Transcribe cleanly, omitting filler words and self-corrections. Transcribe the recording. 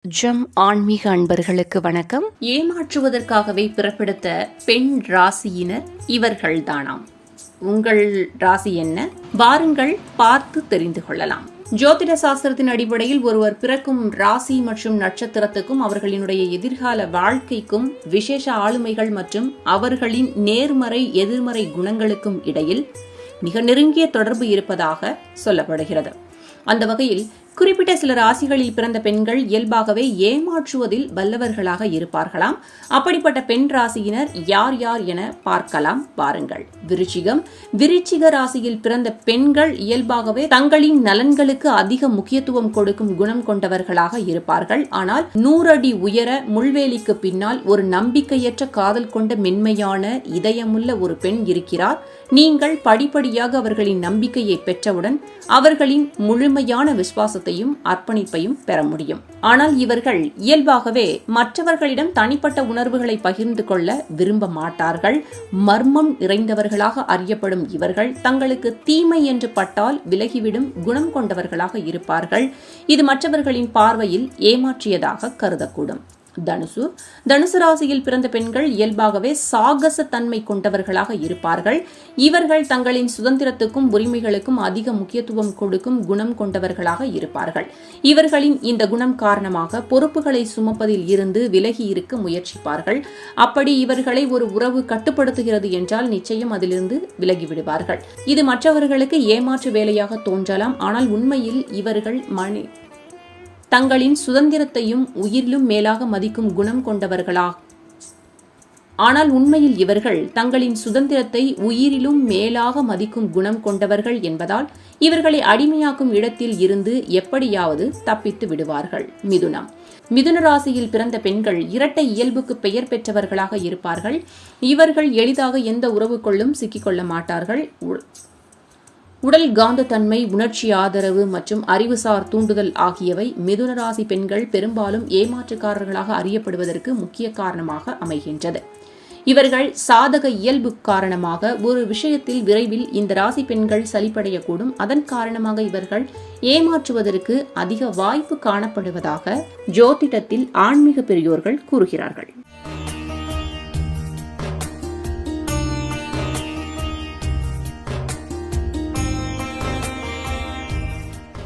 ஜம் ஆன்மீக அன்பர்களுக்கு வணக்கம். ஏமாற்றுவதற்காகவே பிறப்பெடுத்த பெண் ராசியினர் இவர்கள்தானாம். உங்கள் ராசி என்ன? வாருங்கள் பார்த்து தெரிந்து கொள்ளலாம். ஜோதிட சாஸ்திரத்தின் அடிப்படையில் ஒருவர் பிறக்கும் ராசி மற்றும் நட்சத்திரத்துக்கும் அவர்களினுடைய எதிர்கால வாழ்க்கைக்கும் விசேஷ ஆளுமைகள் மற்றும் அவர்களின் நேர்மறை எதிர்மறை குணங்களுக்கும் இடையில் மிக நெருங்கிய தொடர்பு இருப்பதாக சொல்லப்படுகிறது. அந்த வகையில் குறிப்பிட்ட சில ராசிகளில் பிறந்த பெண்கள் இயல்பாகவே ஏமாற்றுவதில் வல்லவர்களாக இருப்பார்களாம். அப்படிப்பட்ட பெண் ராசியினர் யார் யார் என பார்க்கலாம் வாருங்கள். விருச்சிகம். விருச்சிக ராசியில் பிறந்த பெண்கள் இயல்பாகவே தங்களின் நலன்களுக்கு அதிக முக்கியத்துவம் கொடுக்கும் குணம் கொண்டவர்களாக இருப்பார்கள். ஆனால் 100 அடி உயர முள்வேலிக்கு பின்னால் ஒரு நம்பிக்கையற்ற காதல் கொண்ட மென்மையான இதயமுள்ள ஒரு பெண் இருக்கிறார். நீங்கள் படிப்படியாக அவர்களின் நம்பிக்கையை பெற்றவுடன் அவர்களின் முழுமையான விசுவாசத்தையும் அர்ப்பணிப்பையும் பெற முடியும். ஆனால் இவர்கள் இயல்பாகவே மற்றவர்களிடம் தனிப்பட்ட உணர்வுகளை பகிர்ந்து கொள்ள விரும்ப மாட்டார்கள். மர்மம் நிறைந்தவர்களாக அறியப்படும் இவர்கள் தங்களுக்கு தீமை என்று பட்டால் விலகிவிடும் குணம் கொண்டவர்களாக இருப்பார்கள். இது மற்றவர்களின் பார்வையில் ஏமாற்றியதாக கருதக்கூடும். தனுசு. தனுசு ராசியில் பிறந்த பெண்கள் இயல்பாகவே சாகச தன்மை கொண்டவர்களாக இருப்பார்கள். இவர்கள் தங்களின் சுதந்திரத்துக்கும் உரிமைகளுக்கும் அதிக முக்கியத்துவம் கொடுக்கும் குணம் கொண்டவர்களாக இருப்பார்கள். இவர்களின் இந்த குணம் காரணமாக பொறுப்புகளை சுமப்பதில் இருந்து விலகி இருக்க முயற்சிப்பார்கள். அப்படி இவர்களை ஒரு உறவு கட்டுப்படுத்துகிறது என்றால் நிச்சயம் அதிலிருந்து விலகிவிடுவார்கள். இது மற்றவர்களுக்கு ஏமாற்று வேலையாக தோன்றலாம். ஆனால் உண்மையில் இவர்கள் தங்களின் சுதந்திரத்தையும் உயிரிலும் மேலாக மதிக்கும் குணம் கொண்டவர்களா என்பதால் இவர்களை அடிமையாக்கும் இடத்தில் இருந்து எப்படியாவது தப்பித்து விடுவார்கள். மிதுனம். மிதுன ராசியில் பிறந்த பெண்கள் இரட்டை இயல்புக்கு பெயர் பெற்றவர்களாக இருப்பார்கள். இவர்கள் எளிதாக எந்த உறவுக்குள்ளும் சிக்கிக்கொள்ள மாட்டார்கள். உடல் காந்த தன்மை, உணர்ச்சி ஆதரவு மற்றும் அறிவுசார் தூண்டுதல் ஆகியவை மிதுன ராசி பெண்கள் பெரும்பாலும் ஏமாற்றுக்காரர்களாக அறியப்படுவதற்கு முக்கிய காரணமாக அமைகின்றது. இவர்கள் சாதக இயல்பு காரணமாக ஒரு விஷயத்தில் விரைவில் இந்த ராசி பெண்கள் சலிப்படையக்கூடும். அதன் காரணமாக இவர்கள் ஏமாற்றுவதற்கு அதிக வாய்ப்பு காணப்படுவதாக ஜோதிடத்தில் ஆன்மீக பெரியோர்கள் கூறுகிறார்கள்.